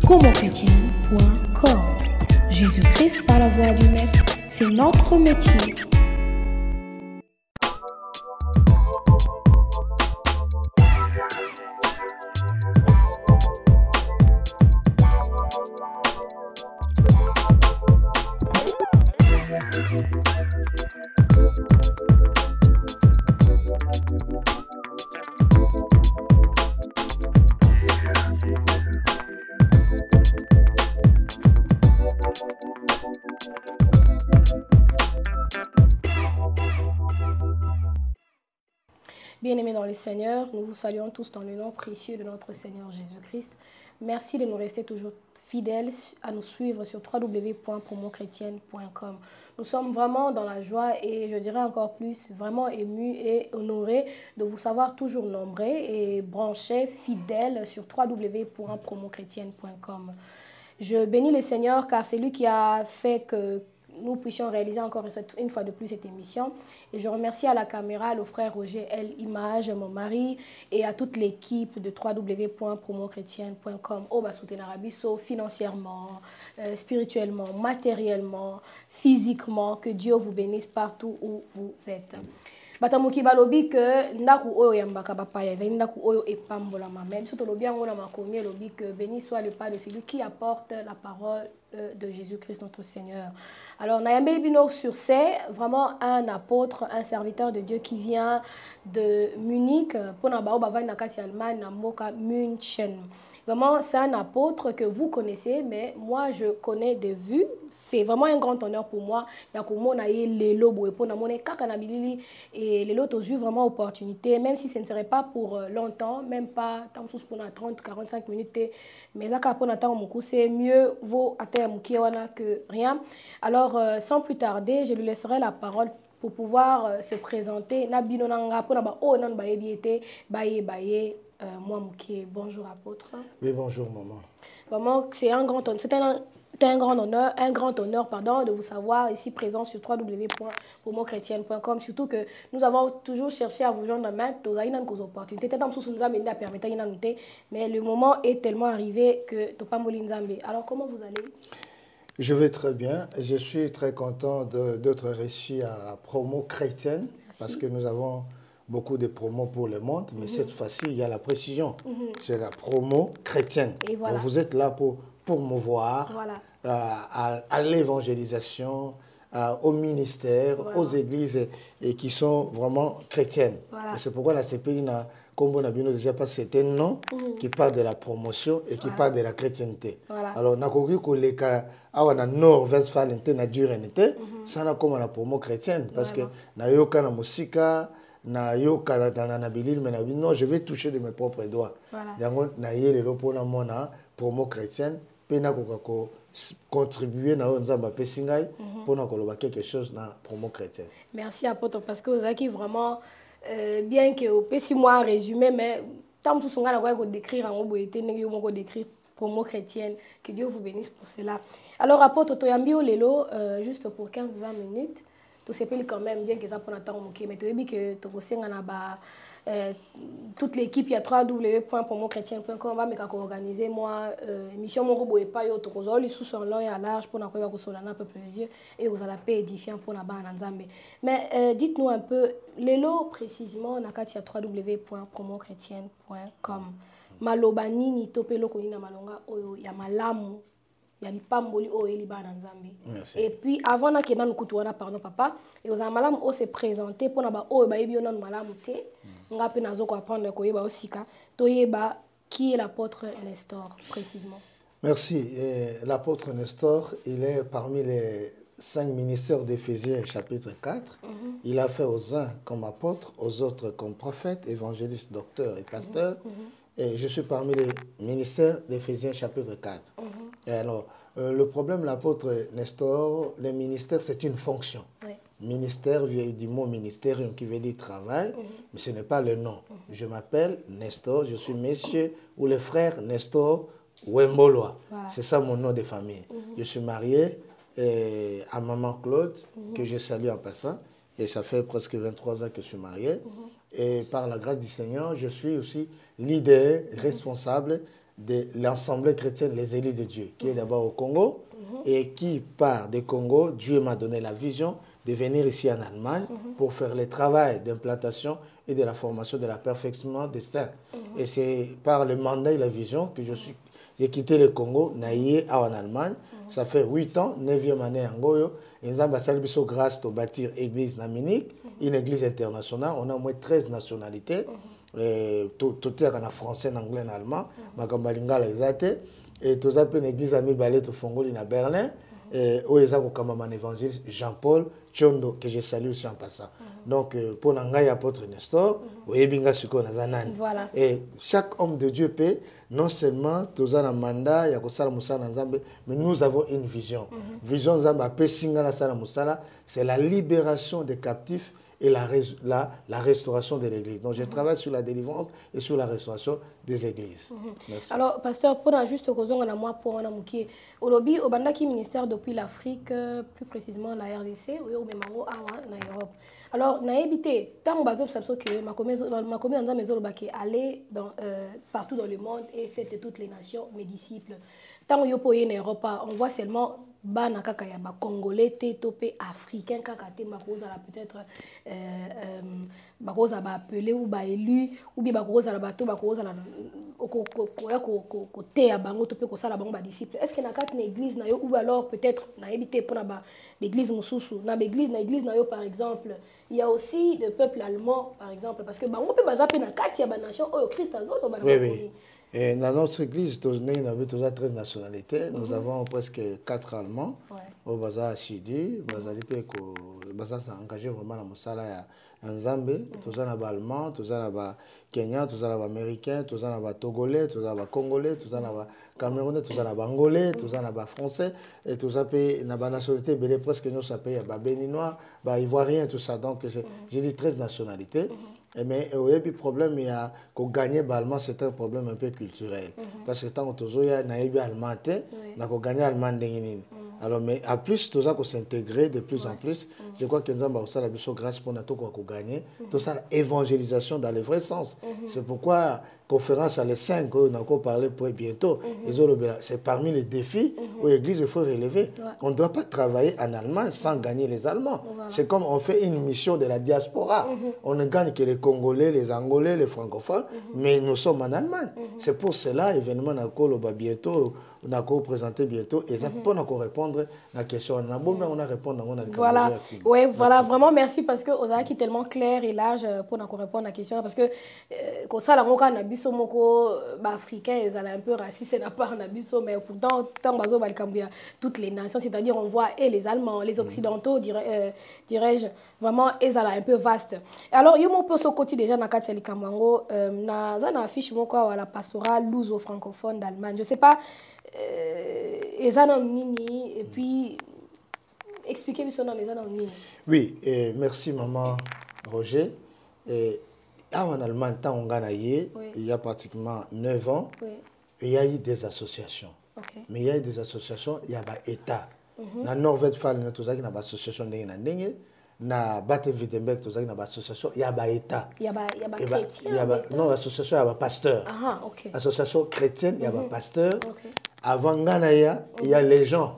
promochrétienne.com. Jésus-Christ par la voix du Maître, c'est notre métier. Bien-aimés dans le Seigneur, nous vous saluons tous dans le nom précieux de notre Seigneur Jésus-Christ. Merci de nous rester toujours fidèles à nous suivre sur www.promochrétienne.com. Nous sommes vraiment dans la joie et je dirais encore plus, vraiment émus et honorés de vous savoir toujours nombreux et branchés, fidèles sur www.promochrétienne.com. Je bénis le Seigneur car c'est lui qui a fait que nous puissions réaliser encore une fois de plus cette émission. Et je remercie à la caméra le frère Roger L. Image, mon mari, et à toute l'équipe de www.promochrétienne.com. Au bas soutenir Abisso financièrement, spirituellement, matériellement, physiquement. Que Dieu vous bénisse partout où vous êtes. Batamuki balobi que ndaku oyo yambaka bapaya ezali ndaku oyo epambolama même surtout lobi yango na makomi lobi que béni soit le pas de celui qui apporte la parole de Jésus-Christ notre Seigneur. Alors Nayambeli Bino sur c'est vraiment un apôtre, un serviteur de Dieu qui vient de Munich pour nabao bavai nakati Allemagne na mboka München. Vraiment, c'est un apôtre que vous connaissez, mais moi, je connais de vue. C'est vraiment un grand honneur pour moi. Et les autres ont eu vraiment opportunité, même si ce ne serait pas pour longtemps, même pas tant pour 30, 45 minutes. Mais c'est mieux vaut atteindre que rien. Alors, sans plus tarder, je lui laisserai la parole pour pouvoir se présenter. Moi, Moukié, bonjour apôtre. Oui, bonjour maman. Vraiment, c'est un grand honneur. Un grand honneur de vous savoir ici présent sur www.promochrétienne.com. Surtout que nous avons toujours cherché à vous joindre maintenant. Nous avons des opportunités. Mais le moment est tellement arrivé que Topamboli Nzambe. Alors, comment vous allez? Je vais très bien. Je suis très content d'être reçu à Promo Chrétienne. Merci. Parce que nous avons beaucoup de promos pour le monde, mais cette fois-ci, il y a la précision. C'est la promo chrétienne. Et voilà. Donc, vous êtes là pour promouvoir à l'évangélisation, au ministère, aux églises et qui sont vraiment chrétiennes. C'est pourquoi la CPI comme on a déjà passé, c'est un nom qui parle de la promotion et qui parle de la chrétienté. Alors, on a compris que les cas à Nord-Westphalen, na durenité, ça n'a comme la promo chrétienne parce que na yoka na musika na yoka na bilil mais non, je vais toucher de mes propres doigts. Donc na yele lopona mona promo chrétienne pena ko contribuer na nzamba pesingai pour na koloba quelque chose na promo chrétienne. Merci apôtre parce que vous avez vraiment bien que au petit moi résumé mais tant que songa na ko décrire en boité ngi mo ko décrire promo chrétienne, que Dieu vous bénisse pour cela. Alors apôtre Toyambio Lelo juste pour 15-20 minutes. Tout s'appelle quand même bien que ça prend un temps mais tu as dit que tu toute l'équipe il y a www.promochrétienne.com va me organiser moi émission mon robot et pas yo to kozoli sous son long et à large pour na ko solana peuple de Dieu et vous allez paix édifiant pour la bana nzambe. Mais dites-nous un peu lelo précisément na kati ya www.promochrétienne.com maloba nini topelo ko nina malonga oyo ya malamu. Et puis avant na kena nukutuana pardon papa et aux amalam o se présenter pour na ba o ba ebi ona malamu te nga pe nazo ko apprendre ko yeba osika to yeba qui est l'apôtre Nestor précisément. Merci. L'apôtre Nestor, il est parmi les 5 ministères d'Éphésiens chapitre 4. Il a fait aux uns comme apôtres, aux autres comme prophètes, évangélistes, docteurs et pasteurs. Et je suis parmi les ministères d'Éphésiens chapitre 4. Et alors, le problème, l'apôtre Nestor, le ministère, c'est une fonction. Ministère vient du mot ministère qui veut dire travail, mais ce n'est pas le nom. Je m'appelle Nestor, je suis monsieur ou le frère Nestor Wemboloa. C'est ça mon nom de famille. Je suis marié à maman Claude, que je salue en passant. Et ça fait presque 23 ans que je suis marié. Et par la grâce du Seigneur, je suis aussi leader, responsable de l'Assemblée chrétienne, les élus de Dieu, qui est d'abord au Congo et qui, part du Congo, Dieu m'a donné la vision de venir ici en Allemagne pour faire le travail d'implantation et de la formation de la perfectionnement des saints. Et c'est par le mandat et la vision que j'ai quitté le Congo, naïe en Allemagne. Ça fait 8 ans, 9e année en Goyo. Et nous avons grâce à bâtir l'église naminique, une église internationale. On a au moins 13 nationalités. Tout est en français, en anglais, en allemand. Et tout ça, une église à Mibalé, au Fongoli, à Berlin. Et où il y a un évangéliste Jean-Paul Tchondo, que je salue aussi en passant. Donc, pour Nangaï, apôtre Nestor, voilà. Et chaque homme de Dieu peut, non seulement, tous un mandat, mais nous avons une vision. Vision, c'est la libération des captifs et la restauration de l'église. Donc, je travaille sur la délivrance et sur la restauration des églises. Merci. Alors, pasteur, pour juste raison, on a moi pour un mouki. Au lobby, au Bandaki ministère depuis l'Afrique, plus précisément la RDC, ou au Mémango, en Europe. Alors, na évité, tant que ma commis aller partout dans le monde et fête toutes les nations, mes disciples. Tant que vous en Europe, on voit seulement bana kaka ya ba congolais topé africain kaka te makoza peut-être bakoza ba appelé ou ba élu ou bien bakoza la bato bakoza la côté ya bango topé ko sala bango ba disciple. Est-ce que na kati na église na yo ou alors peut-être na éviter pour na ba l'église mususu na église na yo par exemple il y a aussi le peuple allemand par exemple parce que bango pe bazape na kati ya ba nation oyo Christ azoto ba oui. Et dans notre église, nous avons 13 nationalités. Nous avons presque 4 Allemands. Au Baza Chidi, Baza s'est engagé vraiment dans le Moussala en Zambie. Nous avons Allemands, nous avons Kenyans, nous avons Américains, nous avons Togolais, nous avons Congolais, nous avons Camerounais, nous avons Angolais, nous avons Français. Et nous avons la nationalité, presque nous avons Béninois, Ivoiriens, tout ça. Donc, j'ai dit 13 nationalités. Mais le problème, il y a que gagner l'allemand, c'est un problème un peu culturel. Parce que tant que tu as gagné l'allemand, tu as gagné l'allemand. Alors, mais à plus, tout ça qu'on s'intégrer de plus en plus, je crois que nous avons la grâce pour nous gagner. Tout ça, l'évangélisation dans le vrai sens. C'est pourquoi conférence à les 5 on a encore parlé pour bientôt. C'est parmi les défis où l'Église il faut relever. On ne doit pas travailler en Allemagne sans gagner les Allemands. C'est comme on fait une mission de la diaspora. On ne gagne que les Congolais, les Angolais, les francophones, mais nous sommes en Allemagne. C'est pour cela, événement bientôt, on a présenté bientôt, et ça pour nous répondre à la question. On a répondu à voilà, oui, voilà, vraiment merci parce que Oza qui est tellement clair et large pour nous répondre à la question parce que comme ça, on a biso moko africain, ils sont un peu racistes, n'a pas un biso, mais pourtant tant bazo balkambia toutes les nations, c'est-à-dire on voit et les Allemands, les Occidentaux, dirais-je, vraiment ils sont un peu vastes. Alors il y a mon peu ce côté déjà na Katiali Kamango, na zana affiche moko à la pastorale luso-francophone d'Allemagne. Je sais pas. Et ça dans mini et puis expliquez-moi ça dans les années mini. Oui, merci maman Roger. En Allemagne, tant on gagne, il y a pratiquement 9 ans, il y a eu des associations. Mais il y a eu des associations, il y a des États. Dans Nord-Westphalie, il y a des associations na Baden-Württemberg, il y a des associations, il y a des États. Il y a des chrétiens. Non, association, il y a des pasteurs. Association chrétienne, il y a des pasteurs. Avant Ganaya, il y a les gens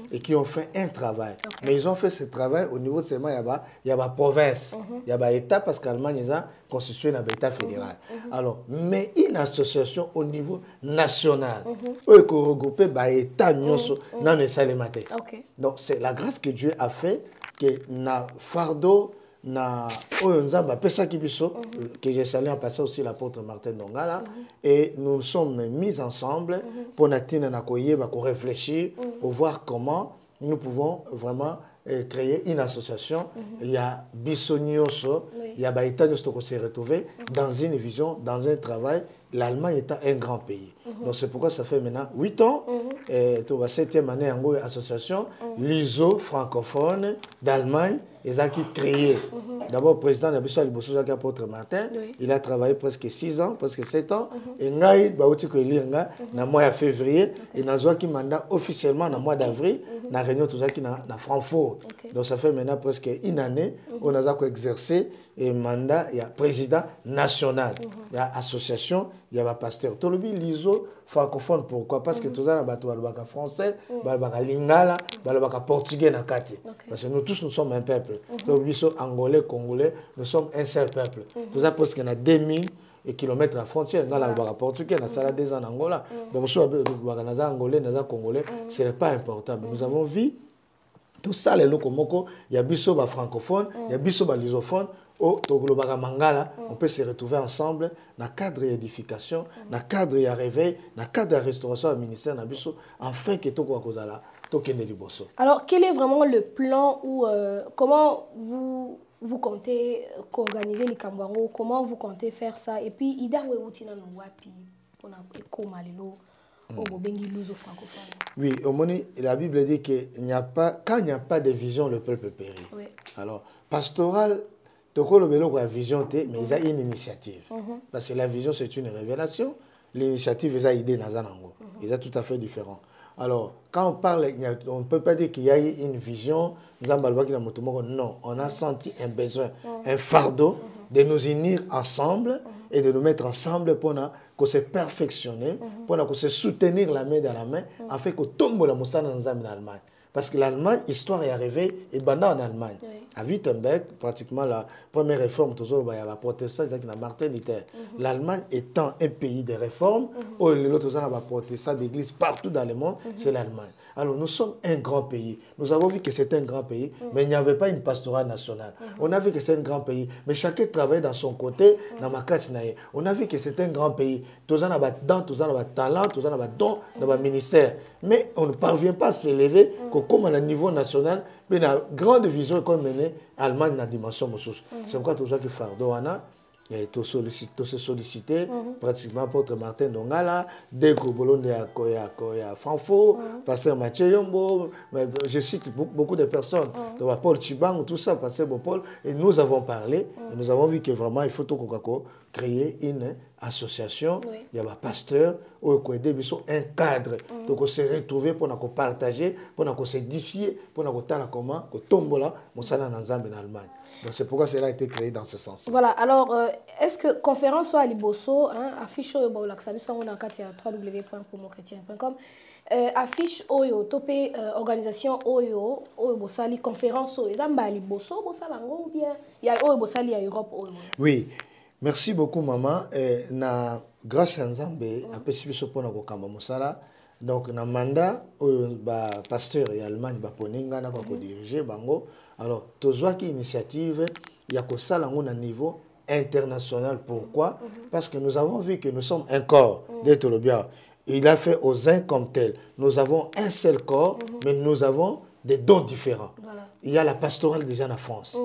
et qui ont fait un travail. Mais ils ont fait ce travail au niveau de seulement, il y a la province, il y a l'État parce qu'Allemagne a constitué un État fédéral. Alors, mais une association au niveau national, eux qui regroupent l'État dans les salématés. Donc, c'est la grâce que Dieu a fait que na fardeau na oyonzamba pesa kibiso que j'ai salué en passant aussi l'apôtre Martin Dongala et nous sommes mis ensemble pour natina na koyeba ko réfléchir pour voir comment nous pouvons vraiment créer une association. Il y a Bissonioso, il y a Baïta qui se retrouver dans une vision, dans un travail. L'Allemagne étant un grand pays. Donc c'est pourquoi ça fait maintenant 8 ans, et la 7e année en association, l'ISO francophone d'Allemagne, ils ont créé. D'abord, le président de l'Abbissou Alibossou Apôtre Martin, il a travaillé presque 6 ans, presque 7 ans. Et il a dans le mois de février, et il a eu mandat officiellement dans le mois d'avril, dans la réunion de Francfort. Donc ça fait maintenant presque une année, on a exercé et mandat, il y a président national, il y a association, il y a pasteur. Tout le monde liso francophone, pourquoi? Parce que tous les gens français, lingala, portugais na kati. Parce que nous tous nous sommes un peuple. Tout le monde angolais, congolais, nous sommes un seul peuple. Tout ça parce qu'il y a 2000 kilomètres à frontière. Nous avons portugais, nous avons des en Angola. Donc nous avons angolais, nous avons congolais. Ce n'est pas important. Mais nous avons vu tout ça, les locaux, il y a biso francophone, il y a biso lusophone. Au Mangala, on peut se retrouver ensemble dans le cadre d'édification, dans le cadre de réveil, dans le cadre de restauration au ministère Nabiso, afin que tout soit là, tout soit là. Alors, quel est vraiment le plan ou comment vous comptez organiser les Kambwango, comment vous comptez faire ça? Et puis, Ida Wewutina Nwapi, on a Komalelo. Oui, la Bible dit que quand il n'y a pas de vision, le peuple périt. Oui. Alors, pastoral, la vision, mais il y a une initiative. Parce que la vision, c'est une révélation. L'initiative, il y a une idée dans Zanango. Il est tout à fait différent. Alors, quand on parle, on ne peut pas dire qu'il y a eu une vision. Non, on a senti un besoin, un fardeau de nous unir ensemble et de nous mettre ensemble pour se perfectionner, pour se soutenir la main dans la main, afin que tombe la moussa dans l'Allemagne. Parce que l'Allemagne, l'histoire est arrivée et banda en Allemagne. Oui. À Wittenberg, pratiquement la première réforme, toujours, il y a protestant, c'est Martin Luther. L'Allemagne étant un pays de réforme, où l'autre, il y a protestant d'église partout dans le monde, c'est l'Allemagne. Alors nous sommes un grand pays. Nous avons vu que c'est un grand pays, mais il n'y avait pas une pastorale nationale. On a vu que c'est un grand pays, mais chacun travaille dans son côté, dans ma casse. On a vu que c'est un grand pays. Tous en ont dans, tous en ont talent, tous en ont don dans le ministère. Mais on ne parvient pas à s'élever comme à un niveau national, mais la grande vision qu'on menait Allemagne dans la dimension. C'est pourquoi tout ça qui fardeau et tout se sollicité pratiquement apôtre Martin Dongala, des Bolon de Francfort, pasteur Mathieu Yombo, je cite beaucoup de personnes, donc Paul Chibang, tout ça, pasteur Paul, et nous avons parlé, et nous avons vu que vraiment il faut tout créer une association, il y a un pasteur, un cadre, donc on s'est retrouvé pour nous partager, pour nous s'édifier, pour nous dire comment, tomber là, on s'en a en Allemagne. Donc c'est pourquoi cela a été créé dans ce sens. Voilà, alors est-ce que conférence soit à Liboso, affiche on a www.promochrétien.com, affiche Oyo, topé organisation Oyo, Oyo Bosali, conférence Oyo, Zamba Liboso, Bosalango ou bien il y a Oyo Bosali à Europe Oyo. Oui, merci beaucoup maman. Na grâce à Nzambe, après si biso pona ko kamba mosala, donc na mandat ba pasteur et Allemagne ba poninga na ko diriger bango. Alors, tozwaki initiative, il y a que ça à niveau international. Pourquoi? Parce que nous avons vu que nous sommes un corps d'être le bien. Il a fait aux uns comme tel. Nous avons un seul corps, mais nous avons des dons différents. Voilà. Il y a la pastorale déjà en France.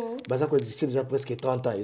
C'est déjà presque 30 ans.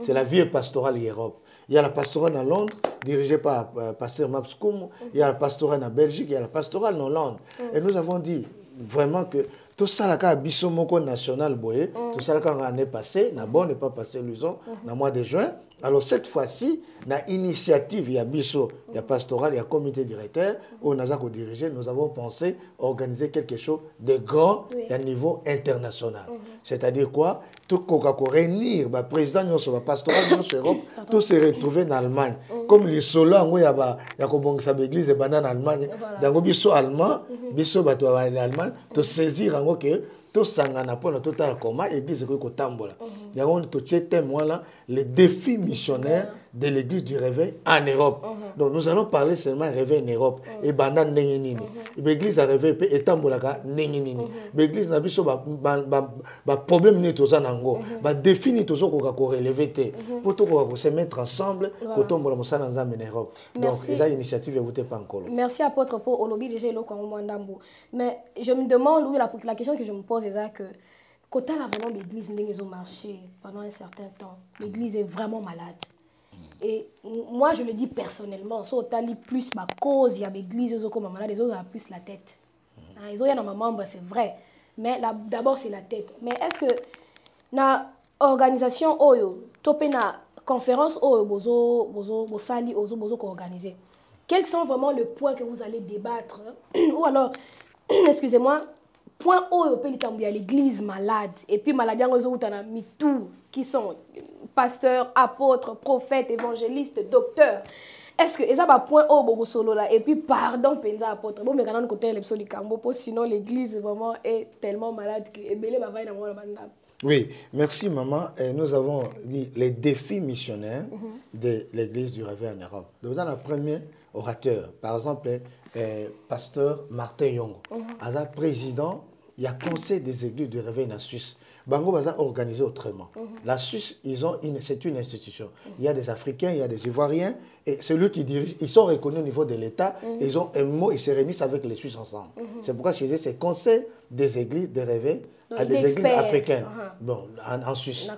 C'est la vieille pastorale Europe. Il y a la pastorale en Londres, dirigée par pasteur Mapskoum. Il y a la pastorale en Belgique, il y a la pastorale en Hollande. Et nous avons dit vraiment que tout ça, là, biso moko national boye, tout ça, là, quand l'année passée, n'a bon n'est pas passé l'uson, dans le mois de juin. Alors, cette fois-ci, na initiative, il y a biso, il y a pastoral, il y a comité directeur, où nous avons dirigé, nous avons pensé organiser quelque chose de grand à niveau international. C'est-à-dire quoi? Tout le réunir, le président de pastoral de l'Europe, tout se retrouver en Allemagne. Comme les solos, il y a l'église en Allemagne, dans le biso allemand, biso bato en Allemagne, tout saisir en que tout sangana pour notre total comment église ko tambola. Il y a on to témoin là les défis missionnaires de l'église du réveil en Europe. Donc nous allons parler seulement réveil en Europe et banda ndenge nini. L'église a réveil pe etambola ka ndenge nini. L'église na biso ba problème ni toza nango, ba défi ni tozo ko relever te. Pour tout ko se mettre ensemble ko tombola mosala nzambe en Europe. Donc les initiatives vous pas encore. Merci apôtre pour Olobi déjà lo comme Mwandambo. Mais je me demande oui la question que je me pose c'est que quand on a vraiment l'église n'a pas marché pendant un certain temps, l'église est vraiment malade. Et moi je le dis personnellement, si on a plus ma cause, il y a l'église ils ont comme malade, les autres ont plus la tête. Ils ont un membre, c'est vrai, mais d'abord c'est la tête. Mais est-ce que na organisation oyo, topé na conférence oyo bozo sali bozo organiser. Quels sont vraiment les points que vous allez débattre ou alors excusez-moi point haut il y a l'église malade et puis maladie tout qui sont pasteurs, apôtres, prophètes, évangélistes, docteurs. Est-ce que ça va point haut solo là et puis pardon penza apôtre bon mais quand on côté les cambo sinon l'église vraiment est tellement malade que ebele va na mona banda. Oui, merci maman. Et nous avons dit les défis missionnaires de l'église du Réveil en Europe. Donc dans la première orateur, par exemple, pasteur Martin Yongo, président, il y a conseil des églises du Réveil en Suisse. Bango Baza organisé autrement. La Suisse, c'est une institution. Il y a des Africains, il y a des Ivoiriens, et c'est eux qui dirigent. Ils sont reconnus au niveau de l'État, et ils ont un mot, ils se réunissent avec les Suisses ensemble. C'est pourquoi je disais, c'est conseil des églises de Réveil à des églises africaines. Bon, en Suisse.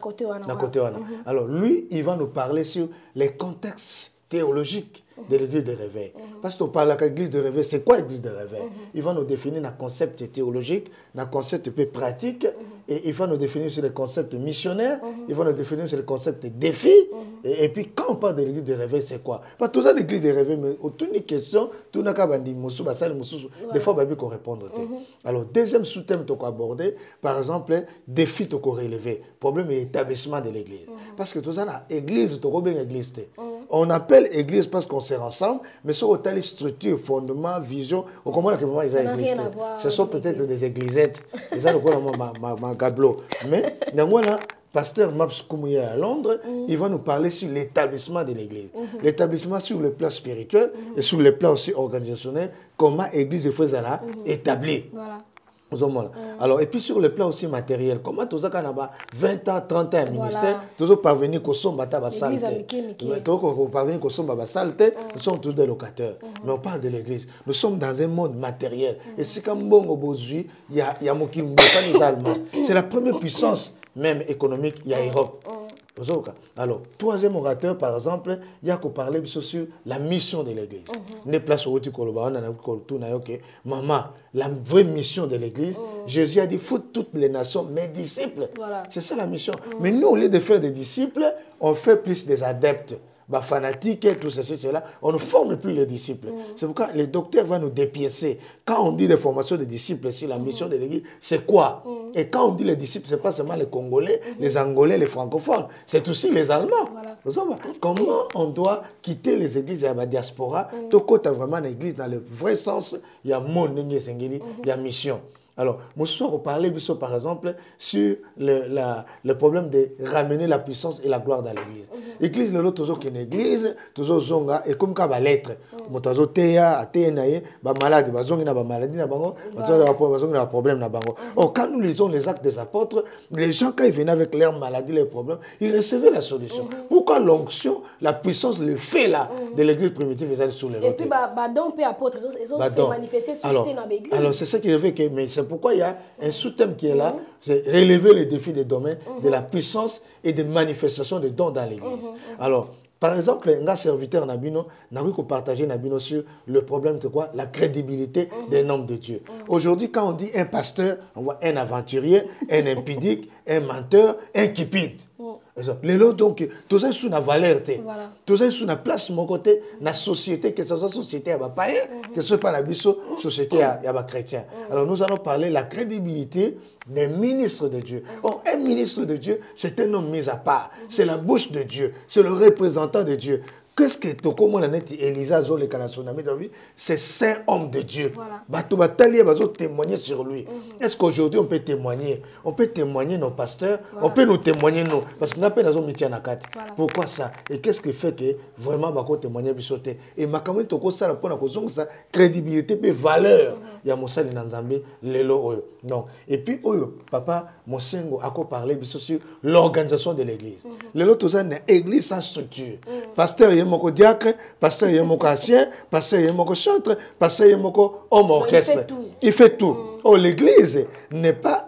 Alors lui, il va nous parler sur les contextes théologiques de l'église de réveil. Parce qu'on parle de l'église de réveil, c'est quoi l'église de réveil? Il va nous définir un concept théologique, un concept peu pratique, et il va nous définir sur les concepts missionnaires, il va nous définir sur les concepts défis, et puis quand on parle de l'église de réveil, c'est quoi? Pas tout ça l'église de réveil, mais autour d'une question, tout n'a qu'à dire, des fois, il faut répondre. Alors, deuxième sous-thème qu'on aborder, par exemple, défi qu'on relever, problème et établissement de l'église. Parce que tout ça, l'église, l'église. On appelle église parce qu'on sert ensemble, mais sur telle structure, fondement, vision, on comprend que vraiment ils ont église. Ce sont peut-être des églisettes. Et ça, ma gablo. Mais, pasteur Maps Koumouya à Londres, il va nous parler sur l'établissement de l'église. L'établissement sur le plan spirituel et sur le plan aussi organisationnel, comment l'église de Fezala établie. Voilà. Alors, et puis sur le plan aussi matériel, comment tous les 20 ans, 30 ans à ministère, tous parvenus qu'au son bata salte. Tous parvenus qu'au son bata salte, nous sommes tous des locataires. Mais on parle de l'église. Nous sommes dans un monde matériel. Et si comme bon au Bozu, il y a Mokim, les Allemands. C'est la première puissance même économique, il y a Europe. Alors, troisième orateur, par exemple, il y a qu'à parler sur la mission de l'église. Ne place au maman, la vraie mission de l'église, Jésus a dit, faut toutes les nations, mes disciples. Voilà. C'est ça la mission. Mais nous, au lieu de faire des disciples, on fait plus des adeptes. Fanatiques et tout ceci, cela, on ne forme plus les disciples. C'est pourquoi les docteurs vont nous dépiécer. Quand on dit des formations de disciples sur la mission de l'église, c'est quoi? Et quand on dit les disciples, ce n'est pas seulement les Congolais, les Angolais, les francophones, c'est aussi les Allemands. Voilà. Comment on doit quitter les églises et la diaspora? Tout côté vraiment l'église dans le vrai sens, il y a mon il y a mission. Alors, moi, ce soir, on parlait, par exemple, sur le problème de ramener la puissance et la gloire dans l'église. L'église, le toujours qui est une église, toujours zonga, et comme quand lettre, motazo teya, atenaye, ba malade, ba zongi na ba maladie na bango, ba problème na bango. Or, quand nous lisons les actes des apôtres, les gens, quand ils venaient avec leurs maladies, leurs problèmes, ils recevaient la solution. Pourquoi l'onction, la puissance, le fait là, de l'église primitive, ils allaient sur les autres. Et puis, donc, apôtres, ils ont se manifesté sur l'église. Alors, c'est ça qui fait que, mais c'est pourquoi il y a un sous-thème qui est là, c'est relever les défis des domaines de la puissance et des manifestations des dons dans l'église. Alors, par exemple, un serviteur Nabino n'a pas partagé Nabino sur le problème de quoi? La crédibilité d'un homme de Dieu. Aujourd'hui, quand on dit un pasteur, on voit un aventurier, un impudique, un menteur, un cupide. Les lots, donc, tous ces sous la valeur, tous ces sous la place, mon côté, la société, que ce soit société à païen, que ce soit pas la société à chrétien. Alors, nous allons parler de la crédibilité des ministres de Dieu. Or, un ministre de Dieu, c'est un homme mis à part. C'est la bouche de Dieu. C'est le représentant de Dieu. Qu'est-ce que Toko Elisa Zole Kanasonami c'est saint homme de Dieu. Témoigner sur lui. Est-ce qu'aujourd'hui on peut témoigner? On peut témoigner nos pasteurs, on peut nous témoigner nous. Parce qu'on a pas dans métier à quatre. Pourquoi ça? Et qu'est-ce qui fait que vraiment bako témoigner bisoté? Et makamé Toko ça pour la cause ça crédibilité et valeur. Il y a Moussa Nzambe lelo oyo. Donc et puis oyo papa Mosengo a parlé sur l'organisation de l'église. Lelo tout ça une église sans structure. Pasteur moko diacre, pasteur yemoko ancien, pasteur yemoko chantre, pasteur yemoko homme orchestre. Il fait tout. Oh, l'église n'est pas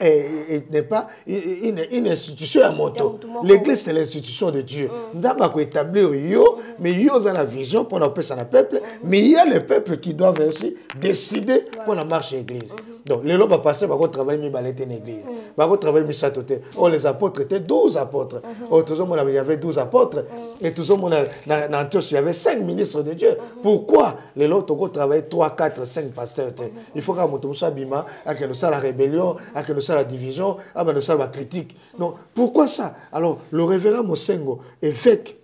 une institution à moto. L'église, c'est l'institution de Dieu. Nous avons établir yo, mais yo a la vision pour nous ça le peuple, mais il y a le peuple qui doit aussi décider pour la marche de l'église. Donc, les gens vont passer, vont travailler dans l'église. Vont travailler dans l'église. Oh, les apôtres étaient 12 apôtres. Oh, tout le monde, il y avait 12 apôtres. Et tout le monde, dans Antioche, il y avait 5 ministres de Dieu. Pourquoi les gens vont travailler 3, 4, 5 pasteurs? Il faut que nous à ça la rébellion, à ça la division, à ça la critique. Donc, pourquoi ça? Alors, le révérend Mosengo, évêque,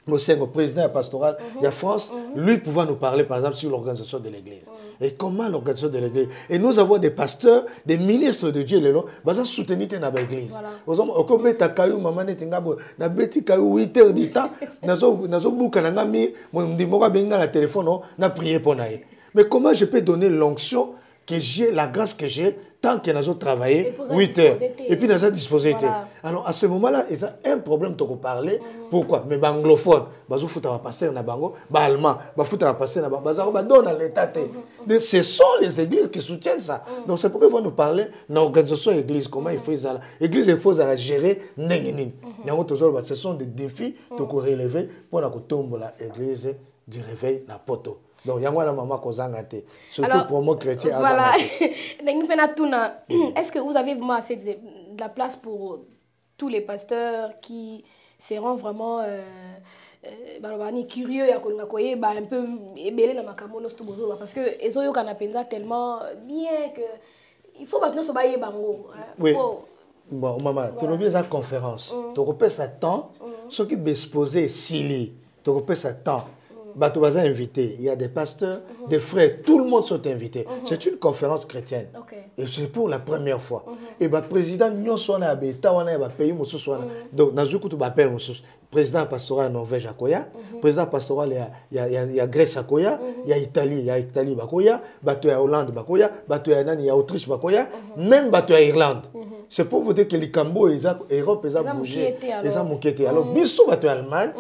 Mosengo, président de la pastorale de France, lui pouvait nous parler, par exemple, sur l'organisation de l'Église. Et comment l'organisation de l'Église. Et nous avons des pasteurs, des ministres de Dieu, ils ont soutenu l'Église. Aux hommes, au Kobe, Takayou, maman, na beti kayou 8 heures du temps, nazo bouka na ngami, mon dimoka benga la téléphone, na prié pour naïe. Mais comment je peux donner l'onction que j'ai, la grâce que j'ai, tant que nous avons travaillé 8 heures. Et puis nous avons disposé. Voilà. Alors à ce moment-là, il y a un problème de parler. Pourquoi? Mais anglophone, ils faut passer dans bango, allemand, il faut passer dans bango, dans l'état. Ce sont les églises qui soutiennent ça. Donc c'est pourquoi ils vont nous parler de l'organisation de l'église, comment il faut ça. L'église, il faut la gérer. Ce sont des défis pour relever pour l'église du réveil na poto. Donc, il y a un maman qui a été surtout pour moi chrétien. Voilà. Est-ce que vous avez vraiment assez de la place pour tous les pasteurs qui seront vraiment curieux et un peu ébélés dans ma camono parce que les autres ont tellement bien que il faut maintenant se bailler bango. Oui. Bon, maman, tu as bien conférence. Tu as fait ça temps. Ceux qui exposé Sili, tu as fait ça temps. Tu vas inviter, il y a des pasteurs, des frères, tout le monde sont invités. C'est une conférence chrétienne. Et c'est pour la première fois. Et le président nous sommes à pays donc nous président pastoral Norvège à Koya, président pastoral il y a Grèce à Koya, il y a Italie Bakoya, il y a Hollande Bakoya, il y a Autriche Bakoya, même il y a Irlande. C'est pour vous dire que les Cambo et l'Europe ils ont bougé, ils ont moqué. Alors bisous il y a Allemagne.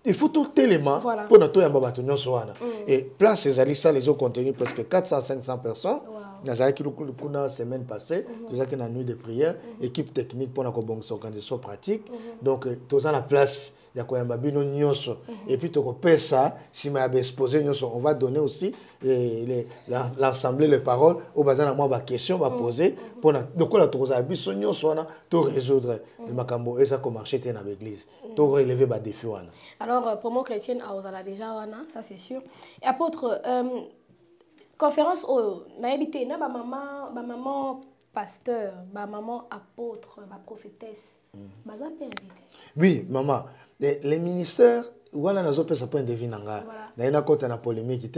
Il faut tout élément pour notre et place ces alliés, les ont contenu presque 400-500 personnes. Nous avons la semaine passée, nous avons une nuit de prière, équipe technique pour notre organisation pratique. Donc, nous avons la place. Il y a quoi et puis tu peux ça si m'a exposé on va donner aussi l'assemblée les paroles au bazar à moi ma question va poser pour de quoi la trosa biso tout résoudre le macambo et ça comme marché dans l'église tout relever ba défi wana. Alors pour moi chrétienne a osala déjà wana ça c'est sûr. Et apôtre conférence au na habité na ba maman pasteur ba maman apôtre ba prophétesse baza pe invité. Oui maman. Les ministères, voilà, nous avons point de vue na polémique.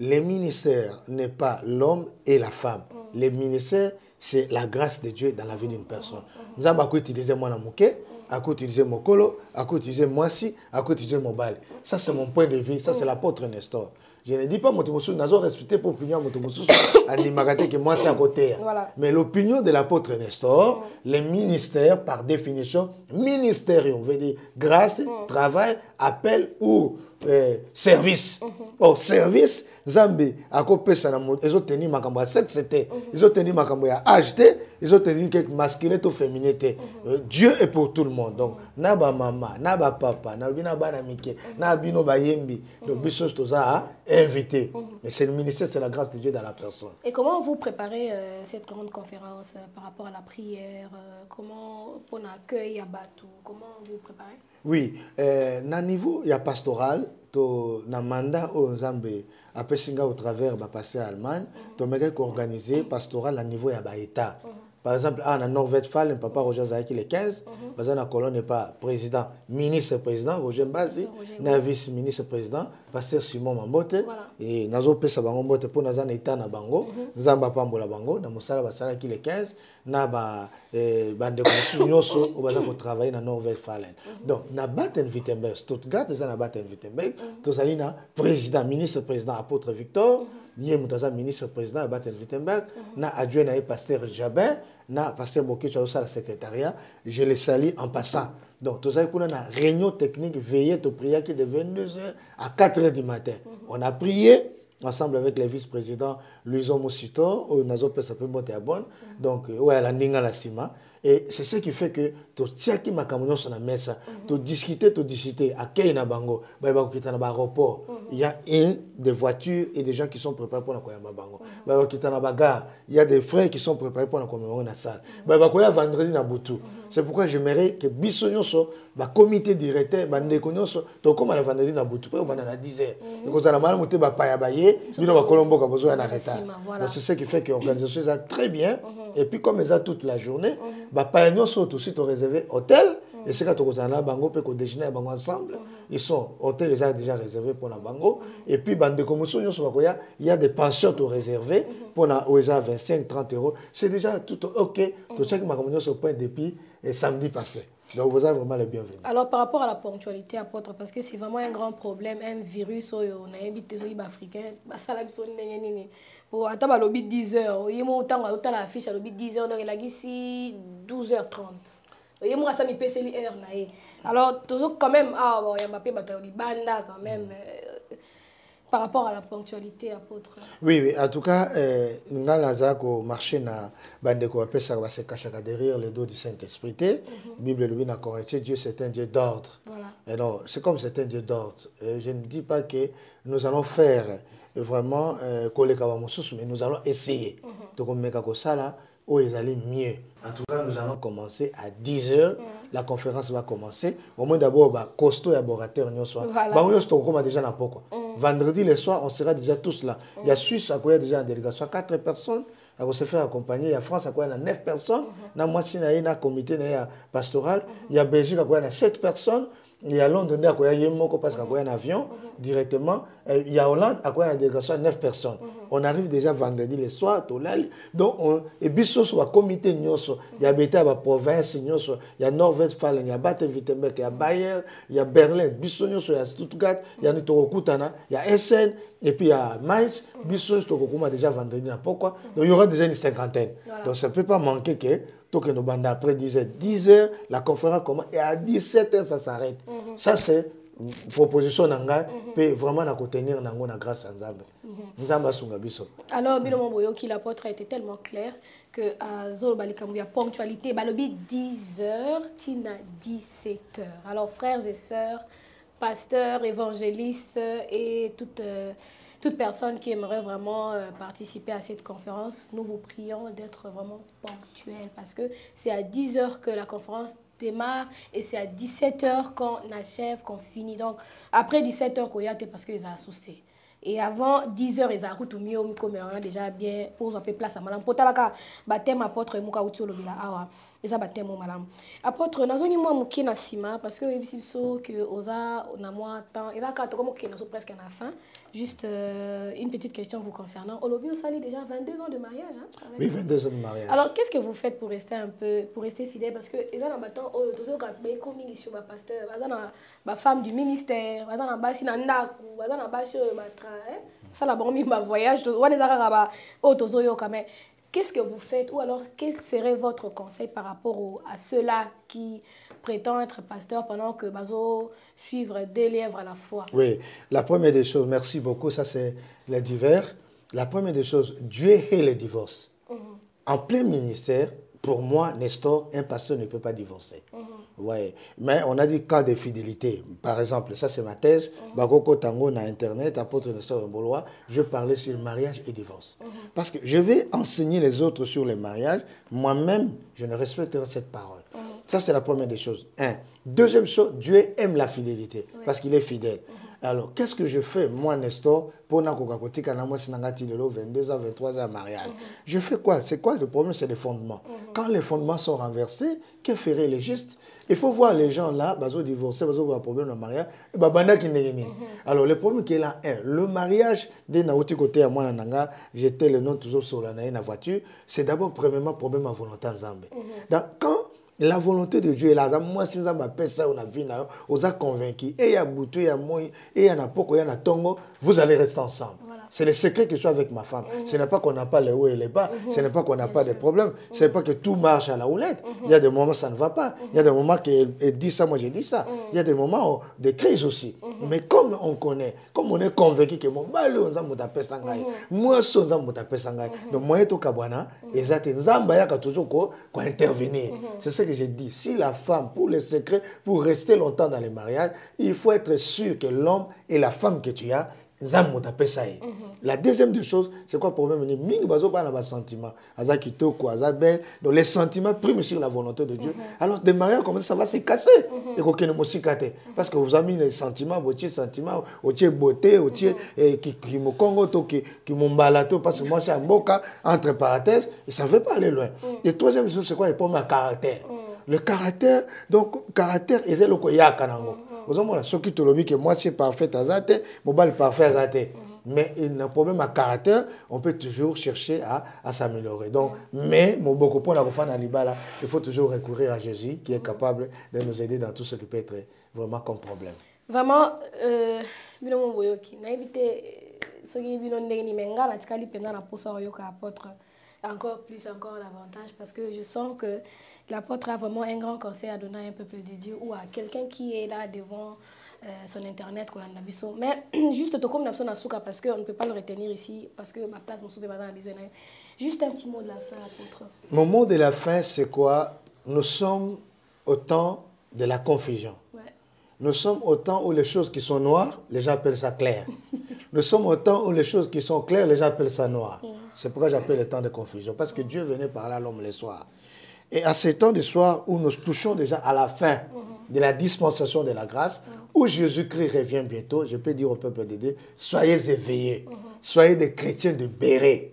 Les ministères n'est pas l'homme et la femme. Les ministères, c'est la grâce de Dieu dans la vie d'une personne. Nous avons utilisé mon amouké, à utiliser mon colo, à utiliser moi si, à utiliser mon bal. Ça c'est mon point de vue, ça c'est l'apôtre Nestor. Je ne dis pas que nous avons respecté pour l'opinion de que moi c'est à côté. Mais l'opinion de l'apôtre Nestor, les ministères, par définition, ministère, on veut dire grâce, travail, appel ou service. Or, service, Zambi, à côté ça, ils ont tenu ma cambo à sexité, ils ont tenu ma cambo à acheter, ils ont tenu quelque masculinité ou féminité. Dieu est pour tout le monde. Donc, naba maman, naba papa, naba banamike, nabino bayembi, donc bisos tout ça invité. Mais c'est le ministère, c'est la grâce de Dieu dans la personne. Et comment vous préparez cette grande conférence par rapport à la prière? Comment pour l'accueil à Batou? Comment vous préparez? Oui, na niveau il y a pastoral, to na mandat aux Zambé, après singa au travers va passer à Allemagne, to mega organiser pastoral à niveau il y a État. Par exemple, à Norvège, le papa Roger Zahaki, le 15, parce que la colonne n'est pas président, ministre-président, Roger Mbazi, vice-ministre-président, pasteur Simon Mambote, et Nazo Pesa Bangote pour Nazan État na Bango, Zamba Pambola Bango, na Moussala Basala qui le 15, Naba Bande Konyoso, au Bazar pour travailler dans Norvège Fallen. Donc, na Baden-Württemberg, Stuttgart, na Baden-Württemberg, tous allés na président, ministre-président, apôtre Victor, Yé Moutaza, ministre-président à Baden-Württemberg, na adjoint na pasteur Jabin, na pasteur Boké Chaoussa, la secrétariat, je les salue en passant. Donc, tout ça, on a une réunion technique veillée de prière qui est de 22h à 4h du matin. On a prié ensemble avec les vice-présidents Louison Moussito, au Nazo Pesapembote à Bonn, donc, ouais, la Ninga la Sima. Et c'est ce qui fait que tu tiaki makamono sur la messe, tu discuter à Kei na bango, ba kita na aéroport. Il y a des voitures et des gens qui sont préparés pour la koyamba bango. Ba kita na bagar, il y a des frères qui sont préparés pour la commémorer na salle. Ba koya vendredi na butu. C'est pourquoi j'aimerais que bisonyoso ba comité directeur ba ndekonyoso to comme la vendredi na butu pe ba na 10h. Donc ça na mal muté ba pa ya baye, bino ba kolombo ka besoin na retard. C'est ce qui fait que l'organisation est très bien et puis comme ils ont toute la journée, ba pa nyoso tout suite réservé hôtel et c'est quand on a bango pe ko déjeuner bango ensemble. Ils sont hôtel les a déjà réservé pour la bango et puis bande de nyoso ba koya, il y a des pensions tout réservées pour na oeza 25-30 €. C'est déjà tout OK. Tout ça qui m'a communiqué sur point depuis samedi passé. Donc vous avez vraiment le bienvenu. Alors par rapport à la ponctualité, apôtre, parce que c'est vraiment un grand problème, un virus, on a invité les africains, ça l'a besoin de pour attendre le 10 h, il y a mon temps à l'affiche à le 10 h, donc il a ici 12h30. Il y a mon ça mi PC heure là. Alors toujours quand même ah bon, il y a ma paix bataille banda quand même. Par rapport à la ponctualité, apôtre. Oui, en tout cas, nous avons marché na bande ko pesa va se cacher derrière le dos du Saint-Esprit. Bible lui na Corinthiens, Dieu c'est un Dieu d'ordre. Voilà. Et non, c'est comme c'est un Dieu d'ordre. Je ne dis pas que nous allons faire vraiment mais nous allons essayer. Donc on met ça là où ils allaient mieux. En tout cas, nous allons commencer à 10 h. La conférence va commencer. Au moins d'abord, costaud et laboratoire, nous sommes. Déjà na poko. Vendredi le soir, on sera déjà tous là. Il y a Suisse à quoi il y a déjà en délégation 4 personnes. On se fait accompagner. Il y a France à quoi il y a 9 personnes. Na moi si il y a un comité pastoral. Il y a Belgique à quoi il y a 7 personnes. Il y a Londres à quoi il y a un parce qu'à quoi il y a un avion directement. Il y a Hollande à quoi il y a une délégation 9 personnes. On arrive déjà vendredi le soir, donc et biso soit comité nyoso. Il y a Beta la province nyoso. Il y a Nord-Westphalie, il y a Baden-Württemberg, il y a Bayer, il y a Berlin, biso nyoso, il y a Stuttgart, il y a Nitokutana, il y a Essen et puis il y a Mainz. Biso Stokokuma déjà vendredi na pourquoi. Donc il y aura déjà une cinquantaine. Voilà. Donc ça ne peut pas manquer que nos bandes après 10 h, 10 h la conférence commence et à 17 h ça s'arrête. Ça c'est proposition nanga peut vraiment na contenir nango na grâce à Nzambe. Nzamba sunga biso. Alors Bilomo Boyoki l'apôtre a été tellement clair que à Zolbalikamu ya ponctualité balobi 10 h tina 17 h. Alors frères et sœurs, pasteurs, évangélistes et toute personne qui aimerait vraiment participer à cette conférence, nous vous prions d'être vraiment ponctuels parce que c'est à 10 h que la conférence démarre et c'est à 17 h qu'on achève, qu'on finit. Donc après 17 h, qu'on y a parce qu'ils ont assoussé. Et avant 10 h, ils ont tout mis au micro, mais on a déjà bien posé un peu place à madame. Pour talaka, baptême apôtre Mouka Outio Lobila Awa. Et ça baptême au madame. Apôtre, nous avons moi Mouki Nassima parce que c'est so que Oza on a moins temps. Et là quand comme Mouki nous presque à la fin. Juste une petite question vous concernant. Olobi Osali déjà 22 ans de mariage. Hein, oui, 22 ans de mariage. Alors qu'est-ce que vous faites pour rester un peu, pour rester fidèle parce que les gens dans bâton, toujours quand ils communiquent sur ma pasteur, ma femme du ministère, ma basi nandaku, ma basi ça la bombe ma voyage, on les a quand même. Qu'est-ce que vous faites ou alors quel serait votre conseil par rapport à ceux-là qui prétendent être pasteurs pendant que Bazo suivre deux lièvres à la fois? Oui, la première des choses, merci beaucoup, ça c'est les divers. La première des choses, Dieu est le divorce. En plein ministère, pour moi, Nestor, un pasteur ne peut pas divorcer. Ouais. Mais on a dit cas de fidélité. Par exemple, ça c'est ma thèse. Bakoko Tango na Internet, apôtre Nestor Mboloa, je parlais sur le mariage et divorce. Parce que je vais enseigner les autres sur le mariage. Moi-même, je ne respecterai cette parole. Ça c'est la première des choses. Un. Deuxième chose, Dieu aime la fidélité. Parce qu'il est fidèle. Alors, qu'est-ce que je fais, moi, Nestor, pour na kokakotika na moi sinangati lelo 22 ans, 23 ans mariage. Je fais quoi? C'est quoi le problème? C'est les fondements. Quand les fondements sont renversés, que feraient les justes? Il faut voir les gens là, bazo divorcés, bazo avoir un problème de mariage, et babana qui n'est. Alors, le problème qui est là, le mariage des naouti côté à moi nanga, j'étais le nom toujours sur la voiture, c'est d'abord premièrement problème à volonté en Zambie. Donc, quand la volonté de Dieu est là. Moi, si on appelle ça, on a vu, on a convaincu. Et il y a Boutou, il y a Moï, et il y a Poko, il y a Tongo. Vous allez rester ensemble. Voilà. c'est le secret que je suis avec ma femme. Ce n'est pas qu'on n'a pas les hauts et les bas, ce n'est pas qu'on n'a pas de problèmes, ce n'est pas que tout marche à la roulette. Il y a des moments où ça ne va pas, il y a des moments qu'elle dit ça, moi j'ai dit ça. Il y a des moments, de crise aussi. Mais comme on connaît, comme on est convaincu que mon balou, on a mutapé sangai, moi, on a mutapé sangai. Donc, moi, tout kabwana, et ça, Nzamba yaka toujours quoi intervenir. C'est ce que j'ai dit. Si la femme, pour le secret, pour rester longtemps dans les mariages, il faut être sûr que l'homme et la femme que tu as, la deuxième des choses, c'est quoi le problème? Mingi bazo pas na sentiment. Aza kitoko, aza belle. Donc les sentiments priment sur la volonté de Dieu. Alors des mariages comme ça va se casser. Et qu'on ne parce que vous avez mis les sentiments, votre sentiment, votre beauté, votre qui me congo qui m'embalato parce que moi c'est un boca entre parenthèses et ça ne veut pas aller loin. Et troisième chose, c'est quoi? Il faut ma caractère. Le caractère, donc caractère est le koyaka nango. Vous avez ce qui te le dit que moi c'est parfait à zate, mon bal parfait à zate. Mais il y a un problème à caractère, on peut toujours chercher à s'améliorer. Donc, mais mon beaucoup pour la refane à l'ibala, il faut toujours recourir à Jésus qui est capable de nous aider dans tout ce qui peut être vraiment comme problème. Vraiment, bilan mon boyoki, na évité ce qui est bilan ndeni menga la tikali pendant la posa oyoka apôtre encore davantage parce que je sens que l'apôtre a vraiment un grand conseil à donner à un peuple de Dieu ou à quelqu'un qui est là devant son internet qu'on a besoin. Mais juste comme parce qu'on ne peut pas le retenir ici parce que ma place me souvient pas dans la besoin. Juste un petit mot de la fin, apôtre. Mon mot de la fin, c'est quoi? Nous sommes au temps de la confusion. Ouais. Nous sommes au temps où les choses qui sont noires, les gens appellent ça clair. Nous sommes au temps où les choses qui sont claires, les gens appellent ça noir. C'est pourquoi j'appelle le temps de confusion. Parce que Dieu venait parler à l'homme le soir. Et à ce temps de soir où nous touchons déjà à la fin de la dispensation de la grâce, où Jésus-Christ revient bientôt, je peux dire au peuple de Dieu, soyez éveillés, soyez des chrétiens de béret.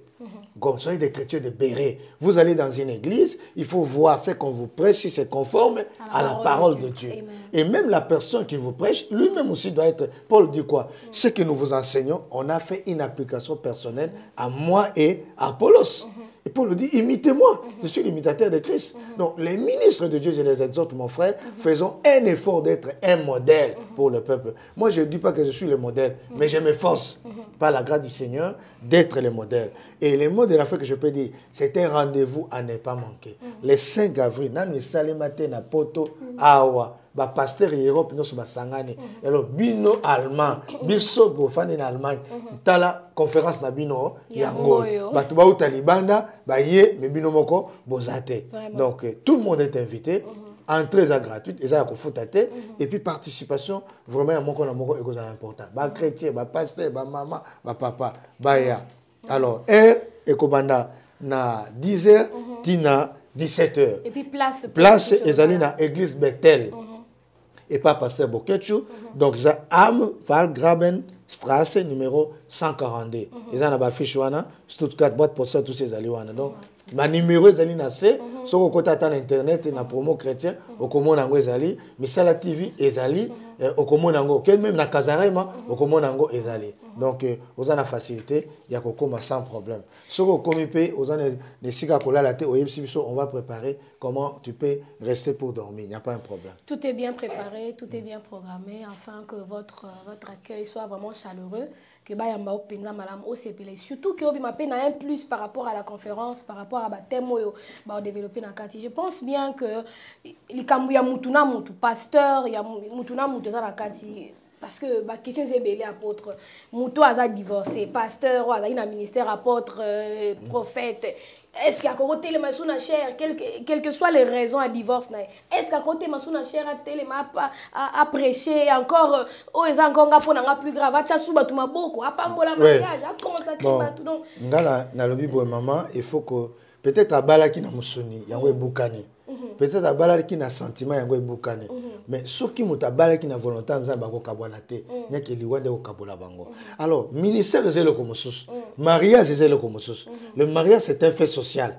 Comme soyez des chrétiens de béret. Vous allez dans une église, il faut voir ce qu'on vous prêche, si c'est conforme à la parole de Dieu. Amen. Et même la personne qui vous prêche, lui-même aussi doit être... Paul dit quoi? Ce que nous vous enseignons, on a fait une application personnelle à moi et à Apollos. Et Paul dit, imitez-moi, je suis l'imitateur de Christ. Donc, les ministres de Dieu, je les exhorte, mon frère, faisons un effort d'être un modèle pour le peuple. Moi, je ne dis pas que je suis le modèle, mais je m'efforce, par la grâce du Seigneur, d'être le modèle. Et le mot de la fin que je peux dire, c'est un rendez-vous à ne pas manquer. Le 5 avril, dans le Salemate, na Poto, Awa, ba pasteur Europe nous sommes sangani alors bino allemand biso bofani en Allemagne tala conférence na bino yango batu ba utalibanda ba ye me bino moko bozate donc tout le monde est invité entrée gratuite et ça kofutate et puis participation vraiment à moko na moko est important ba chrétien ba pasteur ba maman ba papa ba ya alors et kobanda na 10h tina 17h et puis place ezali na église Bethel et pas pasteur Boketchou. Donc, c'est Am Valgraben Strasse numéro 142. Ils ont une fiche, Stuttgart, boîte pour ça, tous ces alliés. Donc, ma numéro est allé nasser. Sur le côté de internet, et na promo chrétien, au commun nango ezali, mais ça la TV ezali, au commun nango, même na Kazarema, au commun nango ezali. Donc, vous avez la facilité, il y a kokoma sans problème. Sur le comité, vous avez des cigares kola la tête, on va préparer comment tu peux rester pour dormir, il n'y a pas un problème. Tout est bien préparé, tout est bien programmé, afin que votre accueil soit vraiment chaleureux, que bayamba openza malam osepele, surtout que obi mapena un plus par rapport à la conférence, par rapport à ba thème oyo ba développer na kati. Je pense bien que likambu ya mutuna mutu pasteur ya mutuna mutu za na kati. Parce que la question c'est belé apôtre. Moutou a divorcé, pasteur, ou a un ministère apôtre, prophète. Est-ce qu'il y a côté les maçons cher, quelles que soient les raisons à divorce, est-ce qu'il y a côté maçons cher à prêcher encore, oh ils ont encore pour n'anga plus grave, ça sous batuma beaucoup, à pas la mariage, à comment ça tout donc. Ngala na lobi boy maman, il faut que peut-être à balaki na musoni, yango bukani. Peut-être à balaki na sentiment yango bukani. Mais ce qui m'a tabalé qui n'a volonté en zamba kabonate, n'y a que liwande au kabola bango. Alors ministère c'est le komosus, mariage c'est le komosus. Le mariage c'est un fait social.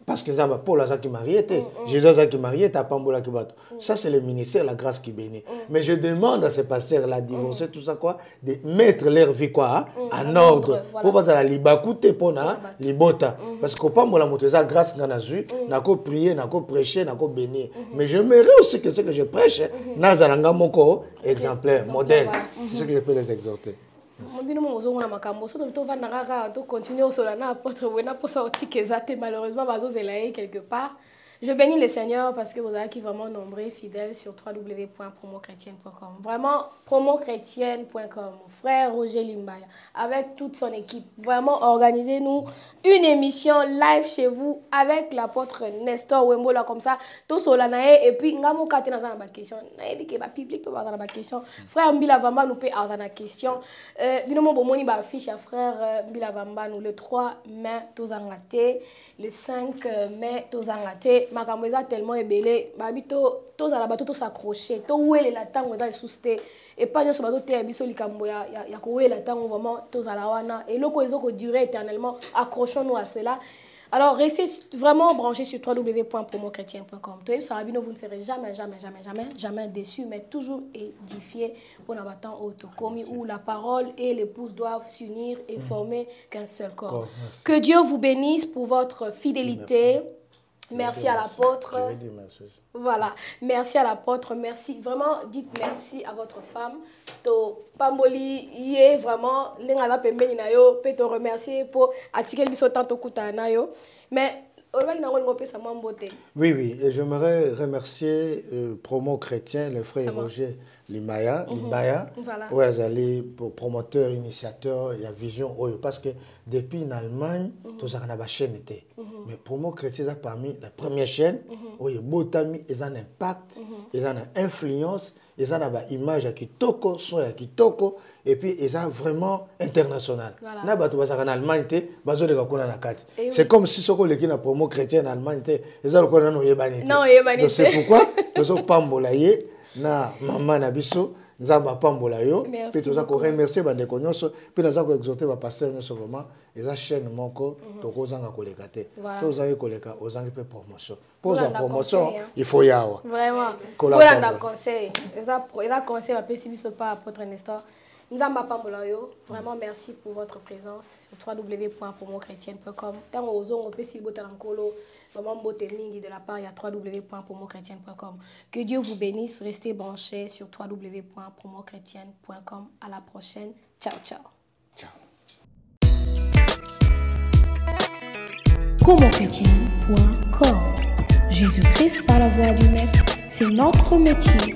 Parce que zamba Paul a qui marié était, Jésus a qui marié était à Pambola qui bat. Ça c'est le ministère la grâce qui bénit. Mais je demande à ces pasteurs là divorcer tout ça quoi, de mettre leur vie quoi en ordre. Pour pas la libakute pona libota. Parce que Pambola moteza grâce n'a zu, n'a qu'à prier, n'a qu'à prêcher, n'a qu'à bénir. Mais j'aimerais aussi que ce que je prêche Nazaranga moko exemplaire, modèle. C'est ce que je peux les exhorter. quelque part. Je bénis le Seigneur parce que vous êtes vraiment nombreux, fidèles sur www.promochrétienne.com. Vraiment, promochrétienne.com. Frère Roger Limbaya, avec toute son équipe. Vraiment, organisez-nous une émission live chez vous avec l'apôtre Nestor Wembola comme ça. Tout cela, et puis, nous avons une question. Frère Mbila Vamba nous peut avoir une question. Nous avons une affiche à frère Mbila Vamba nous le 3 mai, tous en raté. Le 5 mai, tous en raté. Makambo eza tellement ébélé babito tous à la bateau tous accrochés to wele la tango eza susté et pas nyonso bato te biso likambo ya ko wele la tango vraiment tous à la wana et loko ezoko durer éternellement, accrochons-nous à cela. Alors restez vraiment branchés sur www.promochrétienne.com. Toi Sarabino, vous ne serez jamais déçus, mais toujours édifiés pour n'abattant autocomi où la parole et l'épouse doivent s'unir et former qu'un seul corps. Que Dieu vous bénisse pour votre fidélité. Merci à l'apôtre. Voilà, merci à l'apôtre. Merci, vraiment, dites merci à votre femme. To Pamboli, yé vraiment, l'engala pembeni na yo, peut te remercier pour attirer le biso tanto kuta na yo. Mais oui, et j'aimerais remercier Promo Chrétien, le frère Roger Limbaya, où ils allaient pour promoteur, initiateur, il y a vision, parce que depuis en Allemagne, tous la chaîne était. Mais Promo Chrétien, c'est parmi la première chaîne où il y a beaucoup d'amis, ils ont un impact, ils ont une influence, ils ont une image qui toko, son qui toko, et puis ils ont vraiment international. En Allemagne, c'est comme si ce qu'on a Promo Chrétien en Allemagne, ils ont le c'est pourquoi nous avons pambolaye na maman na biso nzamba pambola yo puis nous avons remercier bande konyoso puis nous avons exhorter ba pasteur nyoso vraiment eza chaîne moko tokozanga koleka te so ozangi koleka ozangi pe promotion pour la promotion il faut yawa vraiment pour la conseil eza conseil ba pesi biso pa apôtre Nestor nzamba pambola yo vraiment merci pour votre présence sur www.promochrétienne.com tant ozongo pesi bota nkolo vraiment beauté mingi de la part, il y a www.promochrétienne.com. Que Dieu vous bénisse. Restez branchés sur www.promochrétienne.com. À la prochaine. Ciao, ciao. Ciao. Promochrétienne.com. Jésus-Christ par la voix du Maître, c'est notre métier.